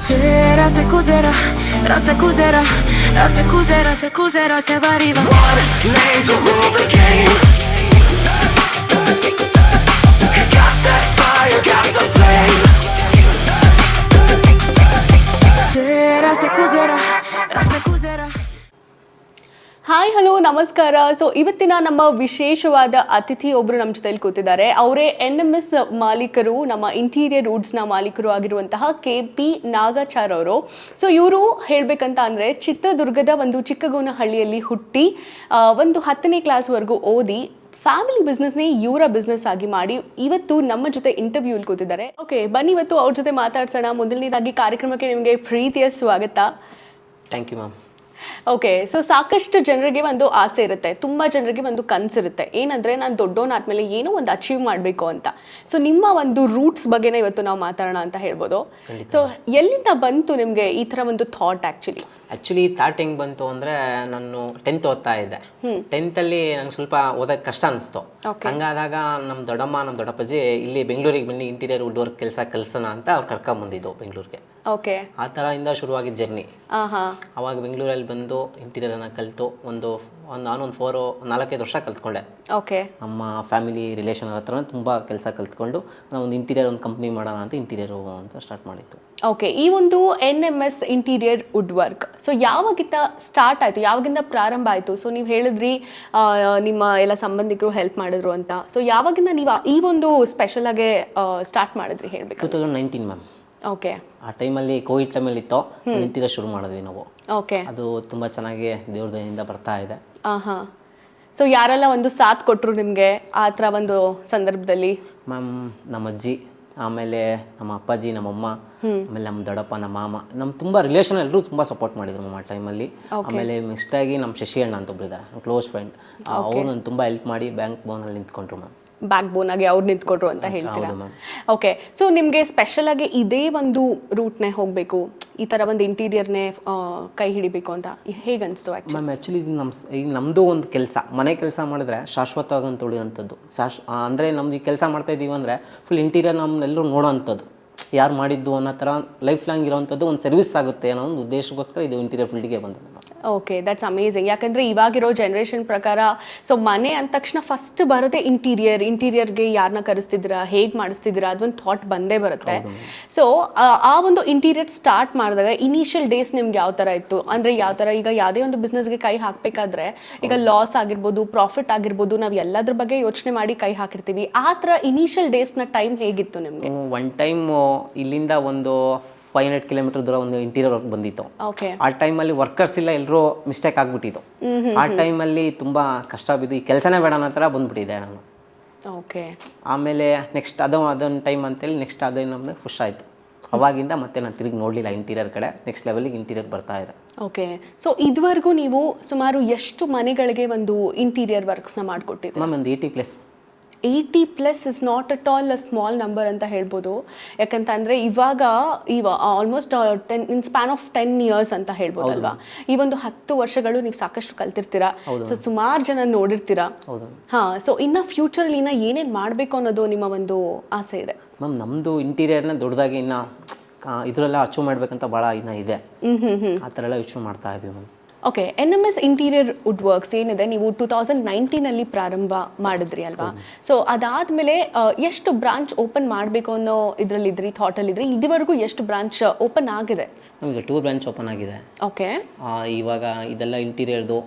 C'era se cos'era, se cos'era, se cos'era, se cos'era, se arriva. One name to rule the game. Got that fire, got the flame. C'era se cos'era, se cos'era. Hi hello ನಮಸ್ಕಾರ. So ಇವತ್ತಿನ ನಮ್ಮ ವಿಶೇಷವಾದ ಅತಿಥಿ ಒಬ್ಬರು ನಮ್ಮ ಜೊತೆಲಿ ಕೂತಿದ್ದಾರೆ. ಅವರೇ NMS ಮಾಲೀಕರು, ನಮ್ಮ ಇಂಟೀರಿಯರ್ ವುಡ್ಸ್ನ ಮಾಲೀಕರು ಆಗಿರುವಂತಹ KP ನಾಗಾಚಾರ್ ಅವರು. ಸೊ ಇವರು ಹೇಳಬೇಕಂತ ಅಂದರೆ ಚಿತ್ರದುರ್ಗದ ಒಂದು ಚಿಕ್ಕಗೋನಹಳ್ಳಿಯಲ್ಲಿ ಹುಟ್ಟಿ ಒಂದು 10ನೇ ಕ್ಲಾಸ್ವರೆಗೂ ಓದಿ ಫ್ಯಾಮಿಲಿ ಬಿಸ್ನೆಸ್ನೇ ಇವರ ಬಿಸ್ನೆಸ್ ಆಗಿ ಮಾಡಿ ಇವತ್ತು ನಮ್ಮ ಜೊತೆ ಇಂಟರ್ವ್ಯೂಲ್ಲಿ ಕೂತಿದ್ದಾರೆ. ಓಕೆ, ಬನ್ನಿ ಇವತ್ತು ಅವ್ರ ಜೊತೆ ಮಾತಾಡ್ಸೋಣ. ಮೊದಲನೇದಾಗಿ ಕಾರ್ಯಕ್ರಮಕ್ಕೆ ನಿಮಗೆ ಪ್ರೀತಿಯ ಸ್ವಾಗತ. Thank you ma'am. Okay, so ಸಾಕಷ್ಟು ಜನರಿಗೆ ಒಂದು ಆಸೆ ಇರುತ್ತೆ, ತುಂಬ ಜನರಿಗೆ ಒಂದು ಕನಸಿರುತ್ತೆ, ಏನಂದರೆ ನಾನು ದೊಡ್ಡವನಾದ್ಮೇಲೆ ಏನೋ ಒಂದು ಅಚೀವ್ ಮಾಡಬೇಕು ಅಂತ. ಸೊ ನಿಮ್ಮ ಒಂದು ರೂಟ್ಸ್ ಬಗ್ಗೆನೇ ಇವತ್ತು ನಾವು ಮಾತಾಡೋಣ ಅಂತ ಹೇಳ್ಬೋದು. ಸೊ ಎಲ್ಲಿಂದ ಬಂತು ನಿಮಗೆ ಈ ಥರ ಒಂದು ಥಾಟ್? ಆ್ಯಕ್ಚುಲಿ ಥಾಟ್ ಹೆಂಗೆ ಬಂತು ಅಂದರೆ, ನಾನು 10th ಓದ್ತಾ ಇದ್ದೆ. 10th ನಂಗೆ ಸ್ವಲ್ಪ ಓದೋಕ್ಕೆ ಕಷ್ಟ ಅನಿಸ್ತು. ಹಂಗಾದಾಗ ನಮ್ಮ ದೊಡ್ಡಮ್ಮ ನಮ್ಮ ದೊಡ್ಡಪ್ಪಾಜಿ ಇಲ್ಲಿ ಬೆಂಗಳೂರಿಗೆ ಬನ್ನಿ ಇಂಟೀರಿಯರ್ ವುಡ್ ವರ್ಕ್ ಕೆಲಸ ಕಲ್ಸೋಣ ಅಂತ ಅವ್ರು ಕರ್ಕೊಂಬಂದಿದ್ದು ಬೆಂಗಳೂರಿಗೆ. ಓಕೆ, ಆ ಥರ ಇಂದ ಶುರುವಾಗಿದ್ದ ಜರ್ನಿ. ಅವಾಗ ಬೆಂಗಳೂರಲ್ಲಿ ಬಂದು ಇಂಟೀರಿಯರನ್ನು ಕಲಿತು ನಾನು 4-5 ವರ್ಷ ಕಲ್ತ್ಕೊಂಡೆ. ಓಕೆ, ನಮ್ಮ ಫ್ಯಾಮಿಲಿ ರಿಲೇಷನ್ ಹತ್ರ ತುಂಬ ಕೆಲಸ ಕಲ್ತ್ಕೊಂಡು ನಾವು ಒಂದು ಇಂಟೀರಿಯರ್ ಒಂದು ಕಂಪ್ನಿ ಮಾಡೋಣ ಅಂತ ಇಂಟೀರಿಯರು ಅಂತ ಸ್ಟಾರ್ಟ್ ಮಾಡಿತ್ತು. ಓಕೆ, ಈ ಒಂದು NMS interior wood work so ಯಾವಾಗಿಂದ ಸ್ಟಾರ್ಟ್ ಆಯಿತು, ಯಾವಾಗಿಂದ ಪ್ರಾರಂಭ ಆಯಿತು? ಸೊ ನೀವು ಹೇಳಿದ್ರಿ ನಿಮ್ಮ ಎಲ್ಲ ಸಂಬಂಧಿಕರು ಹೆಲ್ಪ್ ಮಾಡಿದ್ರು ಅಂತ. ಸೊ ಯಾವಾಗಿಂದ ನೀವು ಈ ಒಂದು ಸ್ಪೆಷಲ್ ಆಗಿ ಸ್ಟಾರ್ಟ್ ಮಾಡಿದ್ರಿ ಹೇಳಬೇಕು? 2019 ಮ್ಯಾಮ್. ಓಕೆ, ಆ ಟೈಮಲ್ಲಿ ಕೋವಿಡ್ ಟೈಮಲ್ಲಿ ಇತ್ತು, ಇಂಟೀರಿಯರ್ ಶುರು ಮಾಡಿದ್ವಿ ನಾವು. ಓಕೆ, ಅದು ತುಂಬ ಚೆನ್ನಾಗಿ ದೇವ್ರ ದಯೆಯಿಂದ ಬರ್ತಾ ಇದೆ. ಹಾಂ. ಸೊ ಯಾರೆಲ್ಲ ಒಂದು ಸಾಥ್ ಕೊಟ್ಟರು ನಿಮಗೆ ಆ ಥರ ಒಂದು ಸಂದರ್ಭದಲ್ಲಿ? ಮ್ಯಾಮ್, ನಮ್ಮ ಅಜ್ಜಿ, ಆಮೇಲೆ ನಮ್ಮ ಅಪ್ಪಾಜಿ, ನಮ್ಮಮ್ಮ, ಆಮೇಲೆ ನಮ್ಮ ದೊಡ್ಡಪ್ಪ, ನಮ್ಮ ಮಾಮ, ನಮ್ಮ ತುಂಬ ರಿಲೇಷನ್ ಎಲ್ಲರೂ ತುಂಬ ಸಪೋರ್ಟ್ ಮಾಡಿದ್ರು ಮ್ಯಾಮ್ ಆ ಟೈಮಲ್ಲಿ. ಆಮೇಲೆ ನೆಕ್ಸ್ಟಾಗಿ ನಮ್ಮ ಶಶಿ ಅಣ್ಣ ಅಂತ ಒಬ್ರು ಇದ್ದಾರೆ, ಕ್ಲೋಸ್ ಫ್ರೆಂಡ್. ಅವರು ನಾನು ತುಂಬ ಹೆಲ್ಪ್ ಮಾಡಿ ಬ್ಯಾಂಕ್ ಬೋನಲ್ಲಿ ನಿಂತ್ಕೊಂಡ್ರು ಮ್ಯಾಮ್. ಬ್ಯಾಕ್ ಬೋನ್ ಆಗಿ ಅವ್ರು ನಿಂತ್ಕೊಟ್ರು ಅಂತ ಹೇಳ್ತೀರಾ? ಓಕೆ, ಸೊ ನಿಮಗೆ ಸ್ಪೆಷಲ್ ಆಗಿ ಇದೇ ಒಂದು ರೂಟ್ನೇ ಹೋಗಬೇಕು, ಈ ಥರ ಒಂದು ಇಂಟೀರಿಯರ್ನೇ ಕೈ ಹಿಡಿಬೇಕು ಅಂತ ಹೇಗೆ ಅನಿಸ್ತು ಮ್ಯಾಮ್? ಆ್ಯಕ್ಚುಲಿ ಈಗ ನಮ್ಮದು ಒಂದು ಕೆಲಸ, ಮನೆ ಕೆಲಸ ಮಾಡಿದ್ರೆ ಶಾಶ್ವತವಾಗಿ ಅಂತ ಉಳಿಯುವಂಥದ್ದು. ಅಂದರೆ ನಮ್ದು ಈ ಕೆಲಸ ಮಾಡ್ತಾ ಇದ್ದೀವಿ ಅಂದರೆ ಫುಲ್ ಇಂಟೀರಿಯರ್ ನಮ್ಮನ್ನೆಲ್ಲರೂ ನೋಡೋ ಅಂಥದ್ದು, ಯಾರು ಮಾಡಿದ್ದು ಅನ್ನೋ ಥರ ಲೈಫ್ ಲಾಂಗ್ ಇರೋವಂಥದ್ದು ಒಂದು ಸರ್ವಿಸ್ ಆಗುತ್ತೆ ಅನ್ನೋ ಒಂದು ಉದ್ದೇಶಕ್ಕೋಸ್ಕರ ಇದು ಇಂಟೀರಿಯರ್ ಫೀಲ್ಡ್ಗೆ ಬಂದಿದೆ. Okay, that's amazing. ಯಾಕಂದರೆ ಇವಾಗಿರೋ ಜನ್ರೇಷನ್ ಪ್ರಕಾರ ಸೊ ಮನೆ ಅಂದ ತಕ್ಷಣ ಫಸ್ಟ್ ಬರೋದೇ ಇಂಟೀರಿಯರ್ಗೆ ಯಾರನ್ನ ಕರೆಸ್ತಿದ್ದೀರಾ, ಹೇಗೆ ಮಾಡಿಸ್ತಿದ್ದೀರಾ, ಅದೊಂದು ಥಾಟ್ ಬಂದೇ ಬರುತ್ತೆ. ಸೊ ಆ ಒಂದು ಇಂಟೀರಿಯರ್ ಸ್ಟಾರ್ಟ್ ಮಾಡಿದಾಗ ಇನಿಷಿಯಲ್ ಡೇಸ್ ನಿಮ್ಗೆ ಯಾವ ಥರ ಇತ್ತು? ಅಂದರೆ ಯಾವ ಥರ ಈಗ ಯಾವುದೇ ಒಂದು ಬಿಸ್ನೆಸ್ಗೆ ಕೈ ಹಾಕಬೇಕಾದ್ರೆ ಈಗ ಲಾಸ್ ಆಗಿರ್ಬೋದು, ಪ್ರಾಫಿಟ್ ಆಗಿರ್ಬೋದು, ನಾವು ಎಲ್ಲದ್ರ ಬಗ್ಗೆ ಯೋಚನೆ ಮಾಡಿ ಕೈ ಹಾಕಿರ್ತೀವಿ. ಆ ಥರ ಇನಿಷಿಯಲ್ ಡೇಸ್ನ ಟೈಮ್ ಹೇಗಿತ್ತು ನಿಮಗೆ? ಒನ್ ಟೈಮ್ ಇಲ್ಲಿಂದ ಒಂದು 500 ಕಿಲೋಮೀಟರ್ ದೂರ ಒಂದು ಇಂಟೀರಿಯರ್ ವರ್ಕ್ ಬಂದಿತ್ತು. ಆ ಟೈಮಲ್ಲಿ ವರ್ಕರ್ಸ್ ಇಲ್ಲ, ಎಲ್ಲರೂ ಮಿಸ್ಟೇಕ್ ಆಗಿಬಿಟ್ಟಿತ್ತು. ಆ ಟೈಮಲ್ಲಿ ತುಂಬ ಕಷ್ಟ ಬಿದ್ದು ಈ ಕೆಲಸನೇ ಬೇಡ ಅನ್ನೋ ಥರ ಬಂದುಬಿಟ್ಟಿದ್ದೆ ನಾನು. ಓಕೆ, ಆಮೇಲೆ ನೆಕ್ಸ್ಟ್ ಅದೊಂದು ಟೈಮ್ ಅಂತೇಳಿ ನೆಕ್ಸ್ಟ್ ಅದೇ ನಮ್ಮದು ಖುಷ್ ಆಯಿತು. ಅವಾಗಿಂದ ಮತ್ತೆ ನಾನು ತಿರುಗಿ ನೋಡಲಿಲ್ಲ ಇಂಟೀರಿಯರ್ ಕಡೆ. ನೆಕ್ಸ್ಟ್ ಲೆವೆಲಿಗೆ ಇಂಟೀರಿಯರ್ ಬರ್ತಾ ಇದೆ. ಓಕೆ, ಸೊ ಇದುವರೆಗೂ ನೀವು ಸುಮಾರು ಎಷ್ಟು ಮನೆಗಳಿಗೆ ಒಂದು ಇಂಟೀರಿಯರ್ ವರ್ಕ್ಸ್ನ ಮಾಡಿಕೊಟ್ಟಿದ್ದೀರಿ? ಮ್ಯಾಮ್, ಒಂದು 80+. 80+ is not at all a small number ಅಂತ ಹೇಳ್ಬೋದು. ಯಾಕಂತಂದರೆ ಇವಾಗ almost in span of 10 years ಅಂತ ಹೇಳ್ಬೋದಲ್ವಾ? ಈ ಒಂದು 10 ವರ್ಷಗಳು ನೀವು ಸಾಕಷ್ಟು ಕಲ್ತಿರ್ತೀರಾ, ಸೊ ಸುಮಾರು ಜನ ನೋಡಿರ್ತೀರಾ. ಹಾಂ, ಸೊ ಇನ್ನು ಫ್ಯೂಚರಲ್ಲಿ ಇನ್ನು ಏನೇನು ಮಾಡಬೇಕು ಅನ್ನೋದು ನಿಮ್ಮ ಒಂದು ಆಸೆ ಇದೆ? ಮ್ಯಾಮ್, ನಮ್ಮದು ಇಂಟೀರಿಯರ್ನ ದೊಡ್ಡದಾಗಿ ಇನ್ನು ಇದರೆಲ್ಲ ಅಚೀವ್ ಮಾಡಬೇಕಂತ ಭಾಳ ಇನ್ನೂ ಇದೆ. ಆ ಥರ ಎಲ್ಲ ಯೋಚನೆ ಮಾಡ್ತಾ ಇದ್ದೀವಿ ma'am. Okay, NMS interior wood works ಏನಿದೆ, ನೀವು 2019 ಪ್ರಾರಂಭ ಮಾಡಿದ್ರಿ ಅಲ್ವಾ? ಸೊ ಅದಾದಮೇಲೆ ಎಷ್ಟು ಬ್ರಾಂಚ್ ಓಪನ್ ಮಾಡಬೇಕು ಅನ್ನೋ ಇದರಲ್ಲಿದ್ರಿ, ಥಾಟಲ್ಲಿದ್ರಿ? ಇದುವರೆಗೂ ಎಷ್ಟು ಬ್ರಾಂಚ್ ಓಪನ್ ಆಗಿದೆ? ನಮಗೆ 2 ಬ್ರಾಂಚ್ ಓಪನ್ ಆಗಿದೆ. ಓಕೆ, ಇವಾಗ ಇದೆಲ್ಲ ಇಂಟೀರಿಯರ್ದು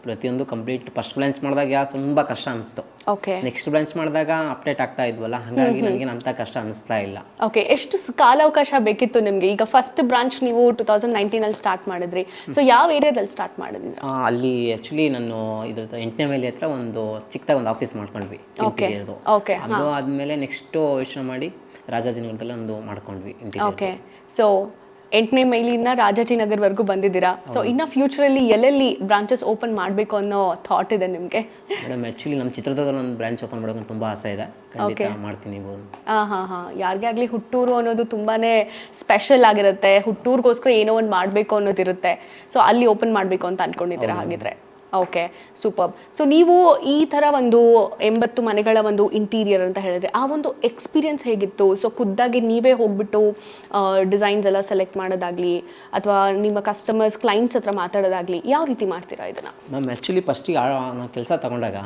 ಪ್ರತಿಯೊಂದು ಕಂಪ್ಲೀಟ್ ಫಸ್ಟ್ ಬ್ರಾಂಚ್ ಮಾಡಿದಾಗ ತುಂಬ ಕಷ್ಟ ಅನಿಸ್ತು. ಓಕೆ, ನೆಕ್ಸ್ಟ್ ಬ್ರಾಂಚ್ ಮಾಡಿದಾಗ ಅಪ್ಡೇಟ್ ಆಗ್ತಾ ಇದ್ವಲ್ಲ, ಹಾಗಾಗಿ ನನಗೆ ಅಂಥ ಕಷ್ಟ ಅನಿಸ್ತಾ ಇಲ್ಲ. ಓಕೆ, ಎಷ್ಟು ಕಾಲಾವಕಾಶ ಬೇಕಿತ್ತು ನಿಮಗೆ? ಈಗ ಫಸ್ಟ್ ಬ್ರಾಂಚ್ ನೀವು 2019 ಸ್ಟಾರ್ಟ್ ಮಾಡಿದ್ರಿ, ಸೊ ಯಾವ ಏರಿಯಾದಲ್ಲಿ ಸ್ಟಾರ್ಟ್ ಮಾಡಿದ್ರಿ? ಅಲ್ಲಿ ಆ್ಯಕ್ಚುಲಿ ನಾನು ಇದ್ರ 8ನೇ ಮೈಲಿ ಹತ್ರ ಒಂದು ಚಿಕ್ಕದಾಗಿ ಒಂದು ಆಫೀಸ್ ಮಾಡ್ಕೊಂಡ್ವಿ ಇಂಟೀರಿಯರ್ದು. ಅದು ಆದಮೇಲೆ ನೆಕ್ಸ್ಟು ಯೋಚನೆ ಮಾಡಿ ರಾಜಾಜಿನಗರದಲ್ಲಿ ಒಂದು ಮಾಡ್ಕೊಂಡ್ವಿ ಇಂಟೀರಿಯರ್. ಓಕೆ, ಸೊ 8ನೇ ಮೈಲಿಂದ ರಾಜಾಜಿನಗರ್ವರೆಗೂ ಬಂದಿದ್ದೀರಾ. ಸೊ ಇನ್ನು ಫ್ಯೂಚರಲ್ಲಿ ಎಲ್ಲೆಲ್ಲಿ ಬ್ರಾಂಚಸ್ ಓಪನ್ ಮಾಡಬೇಕು ಅನ್ನೋ ಥಾಟ್ ಇದೆ ನಿಮಗೆ? ಮೇಡಮ್, ಆ್ಯಕ್ಚುಲಿ ನಮ್ಮ ಚಿತ್ರದುರ್ಗದಲ್ಲಿ ಒಂದು ಬ್ರಾಂಚ್ ಓಪನ್ ಮಾಡೋಕೆ ತುಂಬ ಆಸೆ ಇದೆ. ಖಂಡಿತ ಮಾಡ್ತೀನಿ. ಹಾಂ, ಯಾರಿಗೇ ಆಗಲಿ ಹುಟ್ಟೂರು ಅನ್ನೋದು ತುಂಬಾ ಸ್ಪೆಷಲ್ ಆಗಿರುತ್ತೆ. ಹುಟ್ಟೂರಿಗೋಸ್ಕರ ಏನೋ ಒಂದು ಮಾಡಬೇಕು ಅನ್ನೋದಿರುತ್ತೆ. ಸೊ ಅಲ್ಲಿ ಓಪನ್ ಮಾಡಬೇಕು ಅಂತ ಅಂದ್ಕೊಂಡಿದ್ದೀರಾ ಹಾಗಿದ್ರೆ? Okay, super. ಸೊ ನೀವು ಈ ಥರ ಒಂದು 80 ಮನೆಗಳ ಒಂದು ಇಂಟೀರಿಯರ್ ಅಂತ ಹೇಳಿದ್ರೆ ಆ ಒಂದು ಎಕ್ಸ್ಪೀರಿಯನ್ಸ್ ಹೇಗಿತ್ತು? ಸೊ ಖುದ್ದಾಗಿ ನೀವೇ ಹೋಗ್ಬಿಟ್ಟು ಡಿಸೈನ್ಸ್ ಎಲ್ಲ ಸೆಲೆಕ್ಟ್ ಮಾಡೋದಾಗಲಿ ಅಥವಾ ನಿಮ್ಮ ಕಸ್ಟಮರ್ಸ್ ಕ್ಲೈಂಟ್ಸ್ ಹತ್ರ ಮಾತಾಡೋದಾಗಲಿ ಯಾವ ರೀತಿ ಮಾಡ್ತೀರಾ ಇದನ್ನು? ಮ್ಯಾಮ್ ಆ್ಯಕ್ಚುಲಿ ಫಸ್ಟಿಗೆ ನಾವು ಕೆಲಸ ತೊಗೊಂಡಾಗ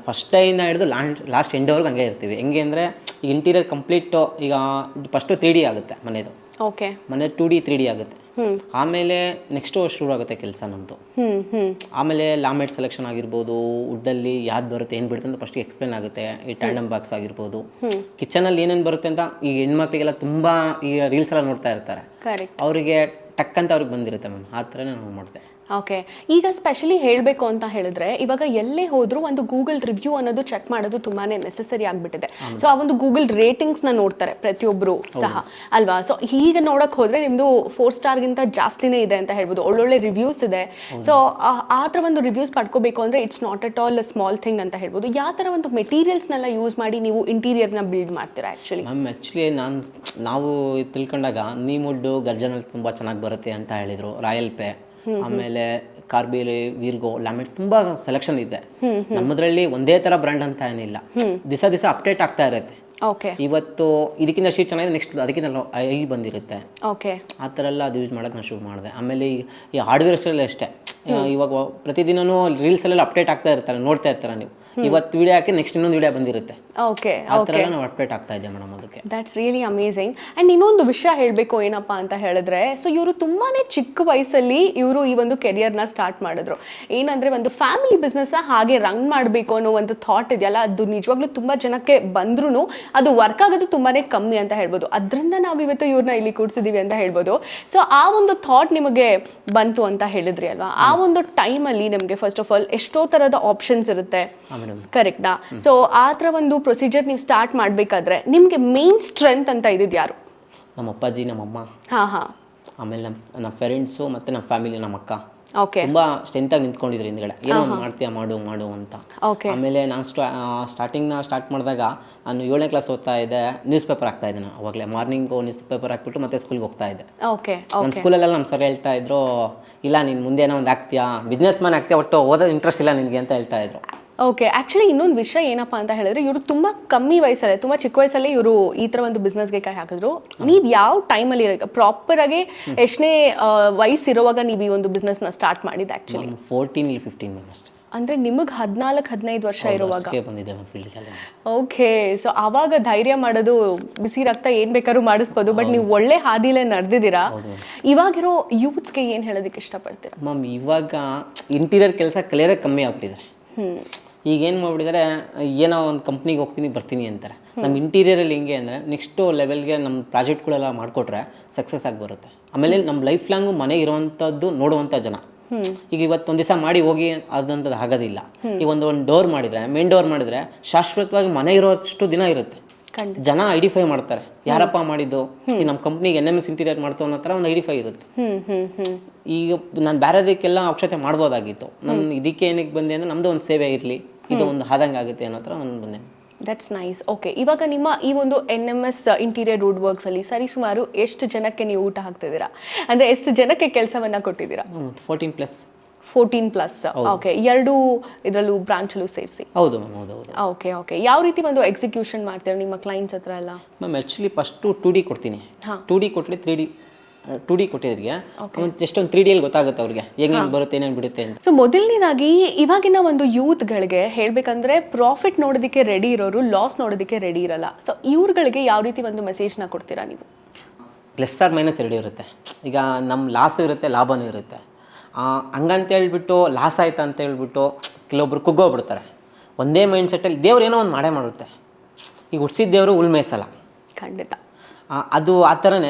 ಫಸ್ಟ್ ಟೈಮಿಂದ ಹಿಡಿದು ಲಾಸ್ಟ್ ಎಂಡ್ವರೆಗೂ ಹಂಗೆ ಇರ್ತೀವಿ. ಹೆಂಗೆ ಅಂದರೆ ಈಗ ಇಂಟೀರಿಯರ್ ಕಂಪ್ಲೀಟು ಈಗ ಫಸ್ಟು 3D ಆಗುತ್ತೆ ಮನೆದು. ಓಕೆ. ಮನೆ 2D 3D ಆಗುತ್ತೆ. ಆಮೇಲೆ ನೆಕ್ಸ್ಟ್ ಶುರು ಆಗುತ್ತೆ ಕೆಲಸ ನಮ್ಮದು. ಆಮೇಲೆ ಲಾಮೇಟ್ ಸೆಲೆಕ್ಷನ್ ಆಗಿರ್ಬೋದು, ವುಡ್ಡಲ್ಲಿ ಯಾವ್ದು ಬರುತ್ತೆ ಏನು ಬಿಡುತ್ತೆ ಅಂತ ಫಸ್ಟಿಗೆ ಎಕ್ಸ್ಪ್ಲೇನ್ ಆಗುತ್ತೆ. ಈ ಟ್ಯಾಂಡಮ್ ಬಾಕ್ಸ್ ಆಗಿರ್ಬೋದು, ಕಿಚನಲ್ಲಿ ಏನೇನು ಬರುತ್ತೆ ಅಂತ ಈಗ ಹೆಣ್ಮಕ್ಳಿಗೆಲ್ಲ ತುಂಬ ಈಗ ರೀಲ್ಸ್ ಎಲ್ಲ ನೋಡ್ತಾ ಇರ್ತಾರೆ, ಅವರಿಗೆ ಟಕ್ ಅಂತ ಅವ್ರಿಗೆ ಬಂದಿರುತ್ತೆ ಮ್ಯಾಮ್. ಆ ಥರನೇ ನಾವು ಮಾಡ್ತೇವೆ. ಓಕೆ. ಈಗ ಸ್ಪೆಷಲಿ ಹೇಳಬೇಕು ಅಂತ ಹೇಳಿದ್ರೆ ಇವಾಗ ಎಲ್ಲೇ ಹೋದರೂ ಒಂದು ಗೂಗಲ್ ರಿವ್ಯೂ ಅನ್ನೋದು ಚೆಕ್ ಮಾಡೋದು ತುಂಬಾ ನೆಸೆಸರಿ ಆಗಿಬಿಟ್ಟಿದೆ. ಸೊ ಆ ಒಂದು ಗೂಗಲ್ ರೇಟಿಂಗ್ಸ್ನ ನೋಡ್ತಾರೆ ಪ್ರತಿಯೊಬ್ಬರು ಸಹ ಅಲ್ವಾ? ಸೊ ಈಗ ನೋಡೋಕೆ ಹೋದರೆ ನಿಮ್ಮದು 4 ಸ್ಟಾರ್ಗಿಂತ ಜಾಸ್ತಿನೇ ಇದೆ ಅಂತ ಹೇಳ್ಬೋದು. ಒಳ್ಳೊಳ್ಳೆ ರಿವ್ಯೂಸ್ ಇದೆ. ಸೊ ಆ ಥರ ಒಂದು ರಿವ್ಯೂಸ್ ಪಡ್ಕೋಬೇಕು ಅಂದರೆ it's not at all small thing ಅಂತ ಹೇಳ್ಬೋದು. ಯಾವ ಥರ ಒಂದು ಮೆಟೀರಿಯಲ್ಸ್ನೆಲ್ಲ ಯೂಸ್ ಮಾಡಿ ನೀವು ಇಂಟೀರಿಯರ್ನ ಬಿಲ್ಡ್ ಮಾಡ್ತೀರಾ ಆ್ಯಕ್ಚುಲಿ? ಮ್ಯಾಮ್ ಆ್ಯಕ್ಚುಲಿ ನಾವು ತಿಳ್ಕೊಂಡಾಗ ನೀಮುಡ್ಡು ಗರ್ಜನಲ್ಲಿ ತುಂಬ ಚೆನ್ನಾಗಿ ಬರುತ್ತೆ ಅಂತ ಹೇಳಿದರು. ರಾಯಲ್ ಪೇ, ಆಮೇಲೆ ಕಾರ್ಬೇಲಿ, ವೀರ್ಗೋ, ಲ್ಯಾಮಿಟ್ಸ್ ತುಂಬ ಸೆಲೆಕ್ಷನ್ ಇದೆ ನಮ್ಮದ್ರಲ್ಲಿ. ಒಂದೇ ಥರ ಬ್ರ್ಯಾಂಡ್ ಅಂತ ಏನಿಲ್ಲ, ದಿವಸ ಅಪ್ಡೇಟ್ ಆಗ್ತಾ ಇರುತ್ತೆ. ಓಕೆ. ಇವತ್ತು ಇದಕ್ಕಿಂತ ಶೀಟ್ ಚೆನ್ನಾಗಿದೆ, ನೆಕ್ಸ್ಟ್ ಅದಕ್ಕಿಂತ ಐ ಬಂದಿರುತ್ತೆ. ಓಕೆ. ಆ ಥರ ಎಲ್ಲ ಅದು ಯೂಸ್ ಮಾಡೋಕೆ ನಾನು ಶುರು ಮಾಡಿದೆ. ಆಮೇಲೆ ಈ ಹಾರ್ಡ್ವೇರ್ಸಲ್ಲಿ ಅಷ್ಟೇ, ಇವಾಗ ಪ್ರತಿದಿನನೂ ರೀಲ್ಸಲ್ಲೆಲ್ಲ ಅಪ್ಡೇಟ್ ಆಗ್ತಾ ಇರ್ತಾರೆ, ನೋಡ್ತಾ ಇರ್ತಾರೆ ನೀವು. ಇವತ್ತು ವಿಡಿಯೋ ಹಾಕಿ ನೆಕ್ಸ್ಟ್ ಇನ್ನೊಂದು ವಿಡಿಯೋ ಬಂದಿರುತ್ತೆ. ಓಕೆ. ಆ ಥರ ಎಲ್ಲ ನಾವು ಅಪ್ಡೇಟ್ ಆಗ್ತಾ ಇದ್ದೆ ಮೇಡಮ್. ಅದಕ್ಕೆ ದ್ಯಾಟ್ಸ್ ರಿಯಲಿ ಅಮೇಝಿಂಗ್. ಆ್ಯಂಡ್ ಇನ್ನೊಂದು ವಿಷಯ ಹೇಳಬೇಕು ಏನಪ್ಪ ಅಂತ ಹೇಳಿದ್ರೆ, ಸೊ ಇವರು ತುಂಬಾ ಚಿಕ್ಕ ವಯಸ್ಸಲ್ಲಿ ಇವರು ಈ ಒಂದು ಕೆರಿಯರ್ನ ಸ್ಟಾರ್ಟ್ ಮಾಡಿದ್ರು. ಏನಂದರೆ ಒಂದು ಫ್ಯಾಮಿಲಿ ಬಿಸ್ನೆಸ್ನ ಹಾಗೆ ರನ್ ಮಾಡಬೇಕು ಅನ್ನೋ ಒಂದು ಥಾಟ್ ಇದೆಯಲ್ಲ, ಅದು ನಿಜವಾಗ್ಲೂ ತುಂಬ ಜನಕ್ಕೆ ಬಂದ್ರೂ ಅದು ವರ್ಕ್ ಆಗೋದು ತುಂಬಾ ಕಮ್ಮಿ ಅಂತ ಹೇಳ್ಬೋದು. ಅದರಿಂದ ನಾವು ಇವತ್ತು ಇವ್ರನ್ನ ಇಲ್ಲಿ ಕೂಡಿಸಿದ್ದೀವಿ ಅಂತ ಹೇಳ್ಬೋದು. ಸೊ ಆ ಒಂದು ಥಾಟ್ ನಿಮಗೆ ಬಂತು ಅಂತ ಹೇಳಿದ್ರಿ ಅಲ್ವಾ? ಆ ಒಂದು ಟೈಮಲ್ಲಿ ನಿಮಗೆ ಫಸ್ಟ್ ಆಫ್ ಆಲ್ ಎಷ್ಟೋ ಥರದ ಆಪ್ಷನ್ಸ್ ಇರುತ್ತೆ, ಕರೆಕ್ಟಾ? ಸೊ ಆ ಥರ ಒಂದು ಪ್ರೊಸೀಜರ್ ನೀವು ಸ್ಟಾರ್ಟ್ ಮಾಡಬೇಕಾದ್ರೆ ನಿಮಗೆ ಮೇನ್ ಸ್ಟ್ರೆಂತ್ ಅಂತ ಇದ್ದಿದ್ದು ಯಾರು? ನಮ್ಮ ಅಪ್ಪಾಜಿ, ನಮ್ಮಮ್ಮ, ಆಮೇಲೆ ನಮ್ಮ ಫ್ರೆಂಡ್ಸು ಮತ್ತು ನಮ್ಮ ಫ್ಯಾಮಿಲಿ, ನಮ್ಮ ಅಕ್ಕ. ಓಕೆ. ತುಂಬ ಸ್ಟ್ರೆಂತಾಗಿ ನಿಂತ್ಕೊಂಡಿದ್ರು ಹಿಂದ್ಗಡೆ, ಏನೋ ಒಂದು ಮಾಡ್ತೀಯಾ ಮಾಡು ಅಂತ. ಆಮೇಲೆ ನಾನು ಸ್ಟಾರ್ಟ್ ಮಾಡಿದಾಗ ನಾನು 7ನೇ ಕ್ಲಾಸ್ ಓದ್ತಾ ಇದ್ದೆ. ನ್ಯೂಸ್ ಪೇಪರ್ ಹಾಕ್ತಾ ಇದ್ದೆ ನಾನು ಅವಾಗಲೇ. ಮಾರ್ನಿಂಗು ನ್ಯೂಸ್ ಪೇಪರ್ ಹಾಕ್ಬಿಟ್ಟು ಮತ್ತೆ ಸ್ಕೂಲ್ಗೆ ಹೋಗ್ತಾ ಇದ್ದೆ. ನಮ್ಮ ಸ್ಕೂಲಲ್ಲೆಲ್ಲ ನಮ್ಮ ಸರ್ ಹೇಳ್ತಾ ಇದ್ರು, ಇಲ್ಲ ನೀನು ಮುಂದೆ ಏನೋ ಒಂದು ಆಗ್ತೀಯಾ, ಬಿಸ್ನೆಸ್ ಮ್ಯಾನ್ ಆಗ್ತೀಯಾ, ಒಟ್ಟು ಓದೋದು ಇಂಟ್ರೆಸ್ಟ್ ಇಲ್ಲ ನಿನಗೆ ಅಂತ ಹೇಳ್ತಾ ಇದ್ರು. ಓಕೆ. ಆ್ಯಕ್ಚುಲಿ ಇನ್ನೊಂದು ವಿಷಯ ಏನಪ್ಪ ಅಂತ ಹೇಳಿದ್ರೆ, ಇವರು ತುಂಬ ಕಮ್ಮಿ ವಯಸ್ಸಲ್ಲೇ, ತುಂಬ ಚಿಕ್ಕ ವಯಸ್ಸಲ್ಲಿ ಇವರು ಈ ಥರ ಒಂದು ಬಿಸ್ನೆಸ್ಗೆ ಕೈ ಹಾಕಿದ್ರು. ನೀವು ಯಾವ ಟೈಮಲ್ಲಿ ಪ್ರಾಪರಾಗಿ ಎಷ್ಟನೇ ವಯಸ್ಸಿರುವಾಗ ನೀವು ಈ ಒಂದು ಬಿಸ್ನೆಸ್ನ ಸ್ಟಾರ್ಟ್ ಮಾಡಿದ್ದು ಆ್ಯಕ್ಚುಲಿ? 14-15 ಅಷ್ಟೇ. ಅಂದರೆ ನಿಮಗೆ 14-15 ವರ್ಷ ಇರುವಾಗ ಬಂದಿದೆ ಫೀಲ್ಡ್ಗೆ. ಓಕೆ. ಸೊ ಆವಾಗ ಧೈರ್ಯ ಮಾಡೋದು, ಬಿಸಿ ರಕ್ತ ಏನು ಬೇಕಾದ್ರೂ ಮಾಡಿಸ್ಬೋದು. ಬಟ್ ನೀವು ಒಳ್ಳೆ ಹಾದಿಲೇ ನಡೆದಿದ್ದೀರಾ. ಇವಾಗಿರೋ ಯೂತ್ಸ್ಗೆ ಏನು ಹೇಳೋದಕ್ಕೆ ಇಷ್ಟಪಡ್ತೀರಾ? ಮ್ಯಾಮ್ ಇವಾಗ ಇಂಟೀರಿಯರ್ ಕೆಲಸ ಕಲಿಯೋದೇ ಕಮ್ಮಿ ಆಗ್ಬಿಟ್ಟಿದ್ದಾರೆ. ಈಗ ಏನು ಮಾಡ್ಬಿಟ್ಟಿದ್ದಾರೆ, ಏನೋ ಒಂದು ಕಂಪ್ನಿಗೆ ಹೋಗ್ತೀನಿ ಬರ್ತೀನಿ ಅಂತಾರೆ. ನಮ್ಮ ಇಂಟೀರಿಯರಲ್ಲಿ ಹೆಂಗೆ ಅಂದರೆ ನೆಕ್ಸ್ಟು ಲೆವೆಲ್ಗೆ ನಮ್ಮ ಪ್ರಾಜೆಕ್ಟ್ಗಳೆಲ್ಲ ಮಾಡಿಕೊಟ್ರೆ ಸಕ್ಸಸ್ ಆಗಿ ಬರುತ್ತೆ. ಆಮೇಲೆ ನಮ್ಮ ಲೈಫ್ ಲಾಂಗು ಮನೆ ಇರುವಂಥದ್ದು ನೋಡುವಂಥ ಜನ. ಈಗ ಇವತ್ತೊಂದು ದಿವಸ ಮಾಡಿ ಹೋಗಿ ಅದಂಥದ್ದು ಆಗೋದಿಲ್ಲ. ಈಗ ಒಂದು ಡೋರ್ ಮಾಡಿದರೆ, ಮೇನ್ ಡೋರ್ ಮಾಡಿದರೆ ಶಾಶ್ವತವಾಗಿ ಮನೆ ಇರೋಷ್ಟು ದಿನ ಇರುತ್ತೆ. ಜನ ಐಡೆಂಟಿಫೈ ಮಾಡ್ತಾರೆ, ಯಾರಪ್ಪ ಮಾಡಿದ್ದು, ಈಗ ನಮ್ಮ ಕಂಪ್ನಿಗೆ NMS ಇಂಟೀರಿಯರ್ ಮಾಡ್ತು ಅನ್ನೋ ಥರ ಒಂದು ಐಡೆಂಟಿಫೈ ಇರುತ್ತೆ. ಈಗ ನಾನು ಬೇರೆದಕ್ಕೆಲ್ಲ ಅಕ್ಷತೆ ಮಾಡ್ಬೋದಾಗಿತ್ತು, ನಾನು ಇದಕ್ಕೆ ಏನಕ್ಕೆ ಬಂದೆ ಅಂದರೆ ನಮ್ಮದು ಒಂದು ಸೇವೆ ಇರಲಿ, ಇದು ಒಂದು ಆದಂಗೆ ಆಗುತ್ತೆ ಅನ್ನೋ ಥರ ನಾನು ಬಂದೆ. That's nice. ಓಕೆ. ಇವಾಗ ನಿಮ್ಮ ಈ ಒಂದು NMS ಇಂಟೀರಿಯರ್ ವುಡ್ ವರ್ಕ್ಸಲ್ಲಿ ಸರಿಸುಮಾರು ಎಷ್ಟು ಜನಕ್ಕೆ ನೀವು ಊಟ ಹಾಕ್ತಿದ್ದೀರಾ? ಅಂದರೆ ಎಷ್ಟು ಜನಕ್ಕೆ ಕೆಲಸವನ್ನು ಕೊಟ್ಟಿದ್ದೀರಾ? 14+. ಓಕೆ. 2 ಇದರಲ್ಲೂ ಬ್ರಾಂಚಲ್ಲೂ ಸೇರಿಸಿ? ಹೌದು ಮ್ಯಾಮ್. ಹೌದು. ಓಕೆ. ಯಾವ ರೀತಿ ಒಂದು ಎಕ್ಸಿಕ್ಯೂಷನ್ ಮಾಡ್ತೀರಾ ನಿಮ್ಮ ಕ್ಲೈಂಟ್ಸ್ ಹತ್ರ ಎಲ್ಲ? ಮ್ಯಾಮ್ ಆ್ಯಕ್ಚುಲಿ ಫಸ್ಟು 2D ಕೊಡ್ತೀನಿ. 2D ಕೊಟ್ಟರೆ 2D ಕೊಟ್ಟಿದ್ರಿಗೆ ಎಷ್ಟೊಂದು 3Dಯಲ್ಲಿ ಗೊತ್ತಾಗುತ್ತೆ ಅವ್ರಿಗೆ ಹೆಂಗೆ ಬರುತ್ತೆ, ಏನೇನು ಬಿಡುತ್ತೆ ಅಂತ. ಸೊ ಮೊದಲನೇದಾಗಿ ಇವಾಗಿನ ಒಂದು ಯೂತ್ಗಳಿಗೆ ಹೇಳಬೇಕಂದ್ರೆ ಪ್ರಾಫಿಟ್ ನೋಡೋದಕ್ಕೆ ರೆಡಿ ಇರೋರು ಲಾಸ್ ನೋಡೋದಕ್ಕೆ ರೆಡಿ ಇರಲ್ಲ. ಸೊ ಇವ್ರುಗಳಿಗೆ ಯಾವ ರೀತಿ ಒಂದು ಮೆಸೇಜ್ನ ಕೊಡ್ತೀರಾ ನೀವು? +or- ಇರುತ್ತೆ. ಈಗ ನಮ್ಮ ಲಾಸು ಇರುತ್ತೆ, ಲಾಭನೂ ಇರುತ್ತೆ. ಹಂಗಂತ ಹೇಳ್ಬಿಟ್ಟು ಲಾಸ್ ಆಯ್ತು ಅಂತ ಹೇಳ್ಬಿಟ್ಟು ಕೆಲವೊಬ್ರು ಕುಗ್ಗೋಗ್ಬಿಡ್ತಾರೆ. ಒಂದೇ ಮೈಂಡ್ ಸೆಟ್ಟಲ್ಲಿ ದೇವ್ರು ಏನೋ ಒಂದು ಮಾಡೇ ಮಾಡುತ್ತೆ. ಈಗ ಹುಡ್ಸಿದ ದೇವರು ಹುಲ್ ಮೇಯ್ಸಲ್ಲ. ಖಂಡಿತ. ಅದು ಆ ಥರನೇ